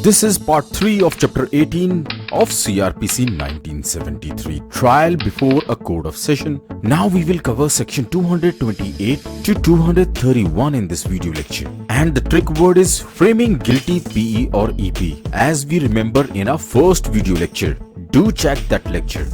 This is part 3 of chapter 18 of CRPC 1973, Trial Before a Court of Session. Now we will cover section 228 to 231 in this video lecture. And the trick word is framing guilty PE or EP, as we remember in our first video lecture. Do check that lecture.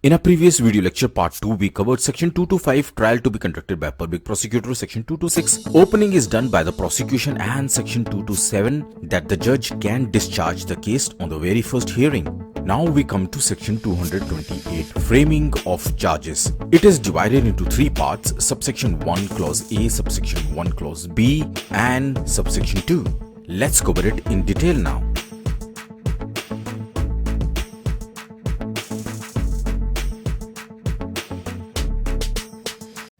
In a previous video lecture part 2, we covered section 225, trial to be conducted by public prosecutor, section 226, opening is done by the prosecution, and section 227, that the judge can discharge the case on the very first hearing. Now we come to section 228, framing of charges. It is divided into 3 parts, subsection 1 clause A, subsection 1 clause B, and subsection 2. Let's cover it in detail now.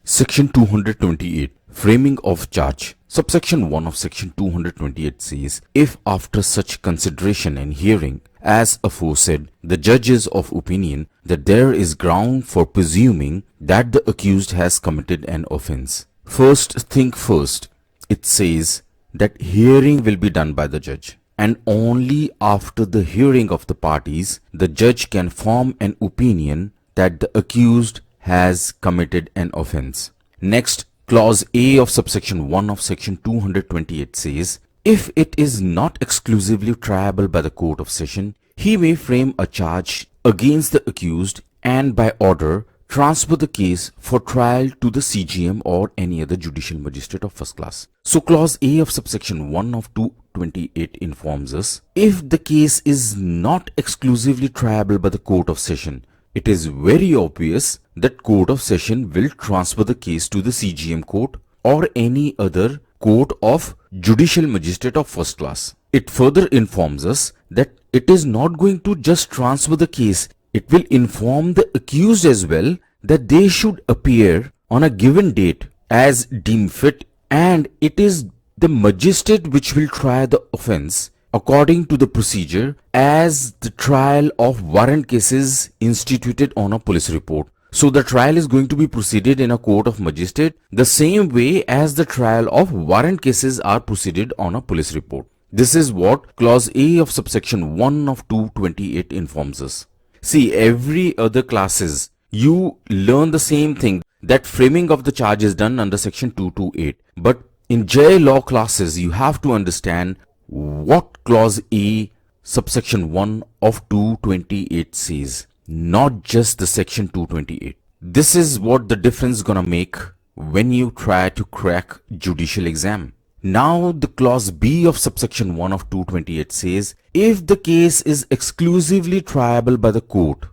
Section 228, Framing of Charge. Subsection 1 of section 228 says, if after such consideration and hearing as aforesaid, the judge is of opinion that there is ground for presuming that the accused has committed an offense. First thing first, it says that hearing will be done by the judge, and only after the hearing of the parties, the judge can form an opinion that the accused has committed an offense. Next, clause A of subsection 1 of section 228 says, if it is not exclusively triable by the court of session, he may frame a charge against the accused and by order transfer the case for trial to the CGM or any other judicial magistrate of first class. So clause A of subsection 1 of 228 informs us, if the case is not exclusively triable by the court of session, it is very obvious that court of session will transfer the case to the CGM court or any other court of judicial magistrate of first class. It further informs us that it is not going to just transfer the case, it will inform the accused as well that they should appear on a given date as deemed fit, and it is the magistrate which will try the offense according to the procedure as the trial of warrant cases instituted on a police report. So the trial is going to be proceeded in a court of magistrate the same way as the trial of warrant cases are proceeded on a police report. This is what clause A of subsection 1 of 228 informs us. See, every other classes you learn the same thing, that framing of the charge is done under section 228. But in J law classes you have to understand what clause A subsection 1 of 228 says, not just the section 228. This is what the difference gonna make when you try to crack judicial exam. Now the clause B of subsection 1 of 228 says, if the case is exclusively triable by the court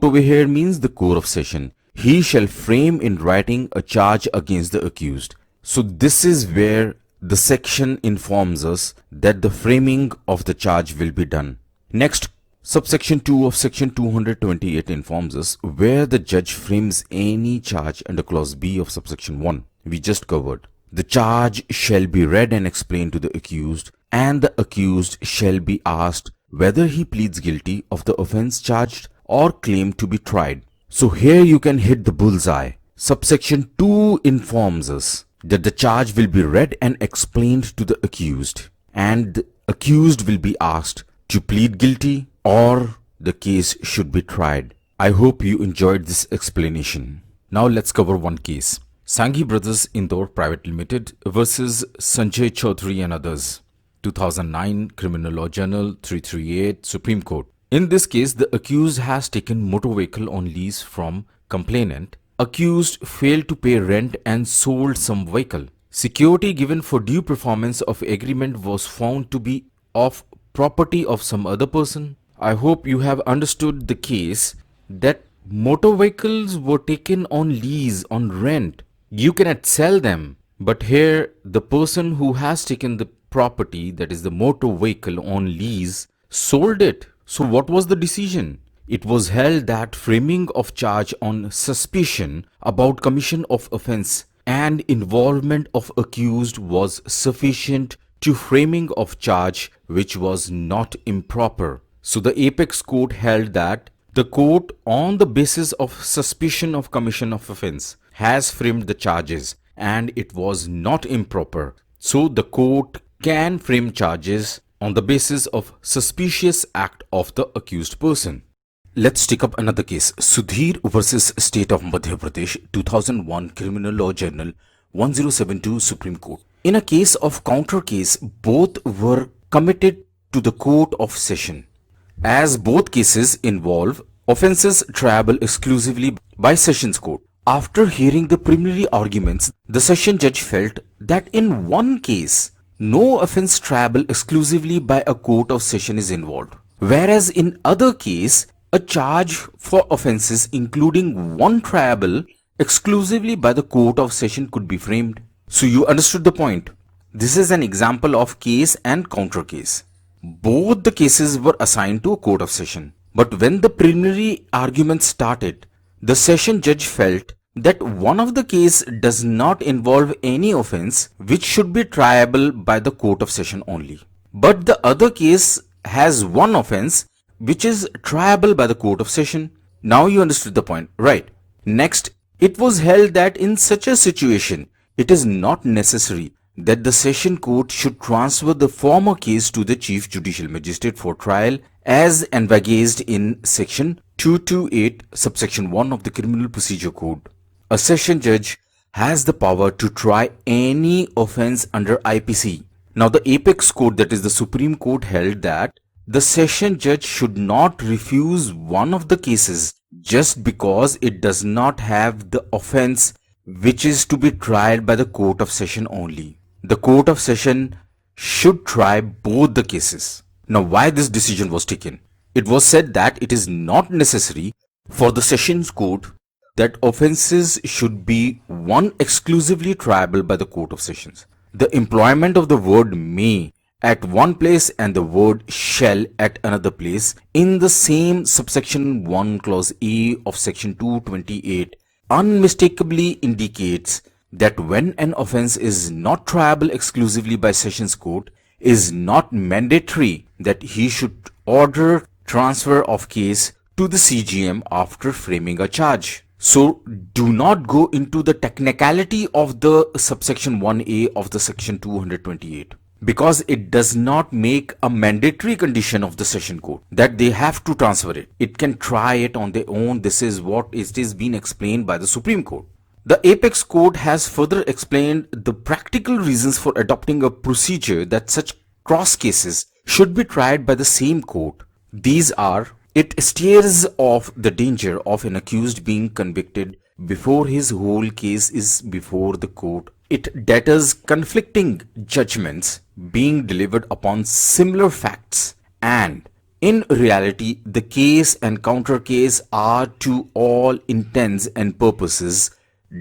over here means the court of session, he shall frame in writing a charge against the accused. So this is where the section informs us that the framing of the charge will be done. Next, subsection 2 of section 228 informs us where the judge frames any charge under clause B of subsection 1. We just covered. The charge shall be read and explained to the accused, and the accused shall be asked whether he pleads guilty of the offense charged or claimed to be tried. So here you can hit the bullseye. Subsection 2 informs us that the charge will be read and explained to the accused, and the accused will be asked to plead guilty or the case should be tried. I hope you enjoyed this explanation. Now let's cover one case. Sanghi Brothers Indore Private Limited versus Sanjay Chaudhary and others. 2009 Criminal Law Journal 338 Supreme Court. In this case, the accused has taken motor vehicle on lease from complainant. Accused failed to pay rent and sold some vehicle. Security given for due performance of agreement was found to be of property of some other person. I hope you have understood the case that motor vehicles were taken on lease, on rent. You cannot sell them. But here the person who has taken the property, that is the motor vehicle on lease, sold it. So what was the decision? It was held that framing of charge on suspicion about commission of offense and involvement of accused was sufficient to framing of charge which was not improper. So the apex court held that the court, on the basis of suspicion of commission of offense, has framed the charges and it was not improper. So the court can frame charges on the basis of suspicious act of the accused person. Let's take up another case. Sudhir versus State of Madhya Pradesh, 2001, Criminal Law Journal, 1072, Supreme Court. In a case of counter case, both were committed to the Court of Session. As both cases involve offences triable exclusively by Sessions Court. After hearing the preliminary arguments, the session judge felt that in one case, no offence triable exclusively by a court of session is involved, whereas in other case, a charge for offences including one triable exclusively by the court of session could be framed. So you understood the point. This is an example of case and counter case. Both the cases were assigned to a court of session. But when the preliminary argument started, the session judge felt that one of the case does not involve any offense which should be triable by the court of session only. But the other case has one offense which is triable by the court of session. Now you understood the point, right? Next, it was held that in such a situation, it is not necessary that the session court should transfer the former case to the Chief Judicial Magistrate for trial as envisaged in section 228 subsection 1 of the Criminal Procedure Code. A session judge has the power to try any offense under IPC. Now the apex court, that is the Supreme Court, held that the session judge should not refuse one of the cases just because it does not have the offense which is to be tried by the court of session only. The court of session should try both the cases. Now why this decision was taken? It was said that it is not necessary for the sessions court that offences should be one exclusively triable by the court of sessions. The employment of the word may at one place and the word shall at another place in the same subsection 1 clause A of section 228 unmistakably indicates that when an offense is not triable exclusively by sessions court, is not mandatory that he should order transfer of case to the CJM after framing a charge. So do not go into the technicality of the subsection 1A of the section 228, because it does not make a mandatory condition of the session court that they have to transfer it. It can try it on their own. This is what it is being explained by the Supreme Court. The apex court has further explained the practical reasons for adopting a procedure that such cross cases should be tried by the same court. These are: it steers off the danger of an accused being convicted before his whole case is before the court. It deters conflicting judgments being delivered upon similar facts, and in reality the case and counter case are to all intents and purposes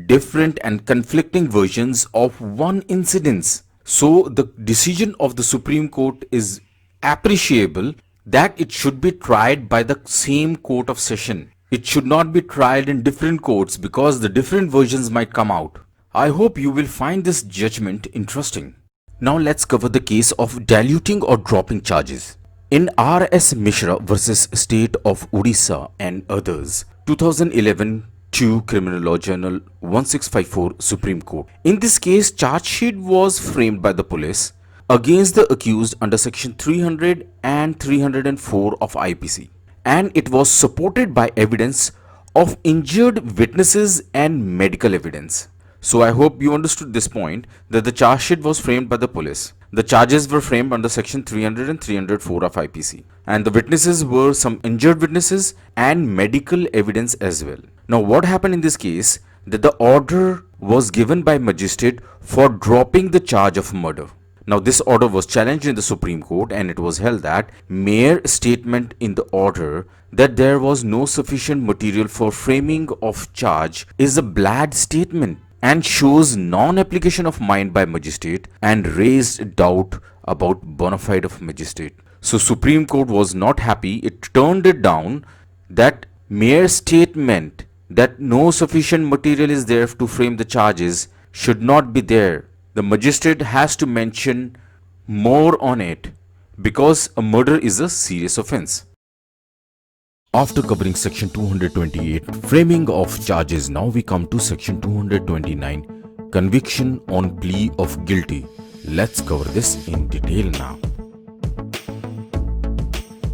different and conflicting versions of one incident. So the decision of the Supreme Court is appreciable, that it should be tried by the same court of session. It should not be tried in different courts because the different versions might come out. I hope you will find this judgment interesting. Now let's cover the case of diluting or dropping charges. In R.S. Mishra versus State of Odisha and others, 2011, 2 Criminal Law Journal, 1654, Supreme Court. In this case, charge sheet was framed by the police against the accused under section 300 and 304 of IPC, and it was supported by evidence of injured witnesses and medical evidence. So I hope you understood this point, that the charge sheet was framed by the police. The charges were framed under section 300 and 304 of IPC, and the witnesses were some injured witnesses and medical evidence as well. Now what happened in this case, that the order was given by magistrate for dropping the charge of murder. Now this order was challenged in the Supreme Court, and it was held that mere statement in the order that there was no sufficient material for framing of charge is a bad statement and shows non-application of mind by magistrate and raised doubt about bona fide of magistrate. So Supreme Court was not happy. It turned it down, that mere statement that no sufficient material is there to frame the charges should not be there. The magistrate has to mention more on it because a murder is a serious offense. After covering section 228, framing of charges, now we come to section 229, conviction on plea of guilty. Let's cover this in detail now.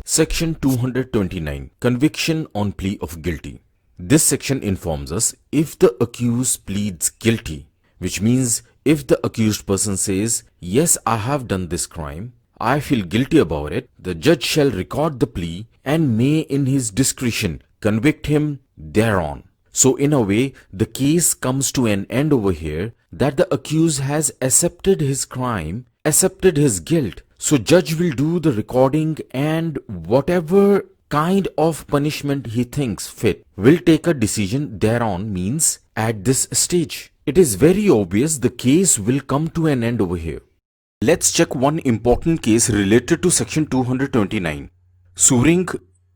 Section 229, conviction on plea of guilty. This section informs us if the accused pleads guilty, which means if the accused person says, yes, I have done this crime, I feel guilty about it, the judge shall record the plea and may in his discretion convict him thereon. So in a way, the case comes to an end over here that the accused has accepted his crime, accepted his guilt. So judge will do the recording and whatever kind of punishment he thinks fit will take a decision thereon, means at this stage. It is very obvious the case will come to an end over here. Let's check one important case related to section 229. Suring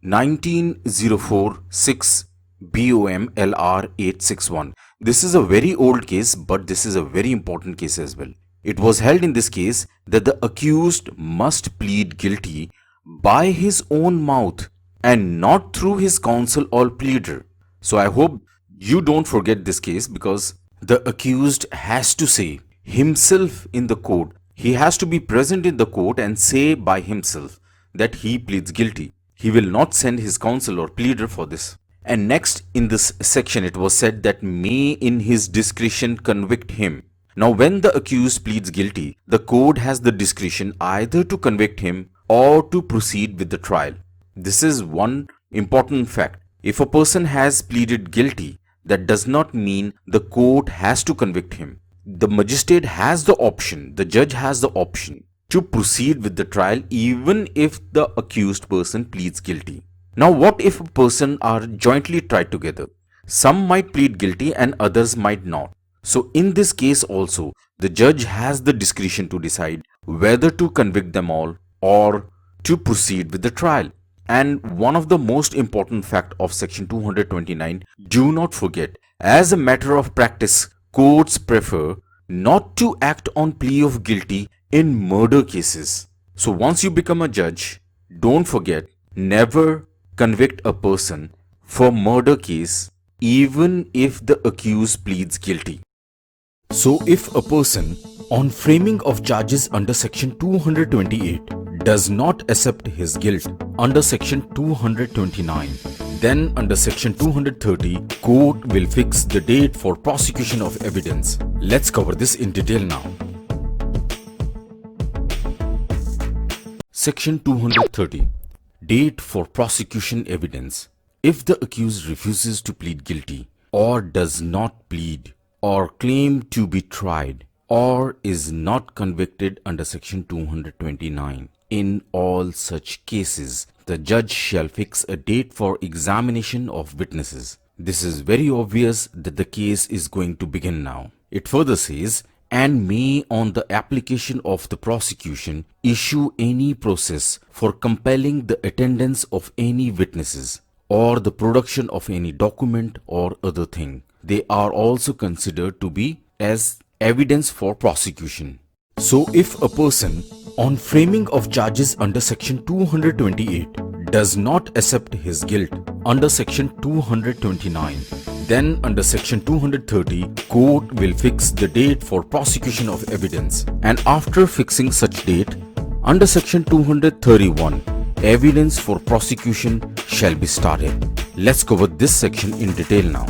1904-6 BOM LR 861. This is a very old case, but this is a very important case as well. It was held in this case that the accused must plead guilty by his own mouth and not through his counsel or pleader. So I hope you don't forget this case, because the accused has to say himself in the court. He has to be present in the court and say by himself that he pleads guilty. He will not send his counsel or pleader for this. And next in this section it was said that may in his discretion convict him. Now when the accused pleads guilty, the court has the discretion either to convict him or to proceed with the trial. This is one important fact. If a person has pleaded guilty, that does not mean the court has to convict him. The magistrate has the option, the judge has the option to proceed with the trial even if the accused person pleads guilty. Now what if a person are jointly tried together? Some might plead guilty and others might not. So in this case also, the judge has the discretion to decide whether to convict them all or to proceed with the trial. And one of the most important fact of section 229, do not forget, as a matter of practice, courts prefer not to act on plea of guilty in murder cases. So once you become a judge, don't forget, never convict a person for murder case even if the accused pleads guilty. So if a person on framing of charges under section 228 does not accept his guilt under section 229, then under section 230, court will fix the date for prosecution of evidence. Let's cover this in detail now. Section 230, date for prosecution evidence. If the accused refuses to plead guilty or does not plead or claim to be tried or is not convicted under section 229, in all such cases, the judge shall fix a date for examination of witnesses. This is very obvious that the case is going to begin now. It further says, and may on the application of the prosecution issue any process for compelling the attendance of any witnesses or the production of any document or other thing. They are also considered to be as evidence for prosecution. So if a person on framing of charges under section 228 does not accept his guilt under section 229, then under section 230, court will fix the date for prosecution of evidence. And after fixing such date, under section 231, evidence for prosecution shall be started. Let's cover this section in detail now.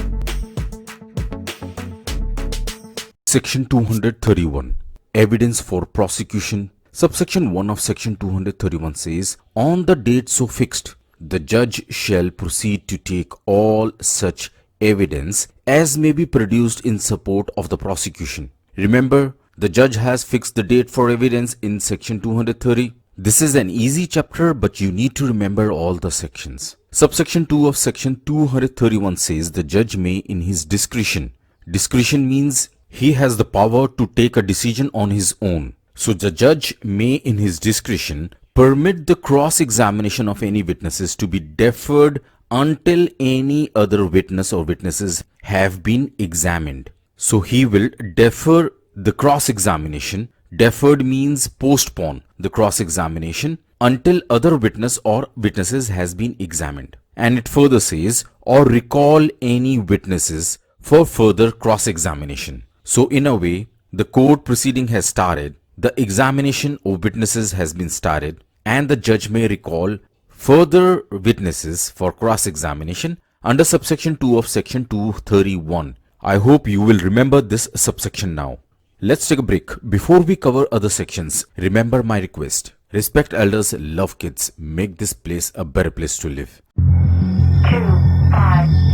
Section 231, evidence for prosecution. Subsection 1 of section 231 says, on the date so fixed, the judge shall proceed to take all such evidence as may be produced in support of the prosecution. Remember, the judge has fixed the date for evidence in section 230. This is an easy chapter, but you need to remember all the sections. Subsection 2 of section 231 says the judge may in his discretion. Discretion means he has the power to take a decision on his own. So the judge may in his discretion permit the cross-examination of any witnesses to be deferred until any other witness or witnesses have been examined. So he will defer the cross-examination Deferred means postpone the cross-examination until other witness or witnesses has been examined. And it further says, or recall any witnesses for further cross-examination. So in a way, the court proceeding has started, the examination of witnesses has been started, and the judge may recall further witnesses for cross-examination under subsection 2 of section 231. I hope you will remember this subsection now. Let's take a break. Before we cover other sections, remember my request. Respect elders, love kids, make this place a better place to live. 2, 5.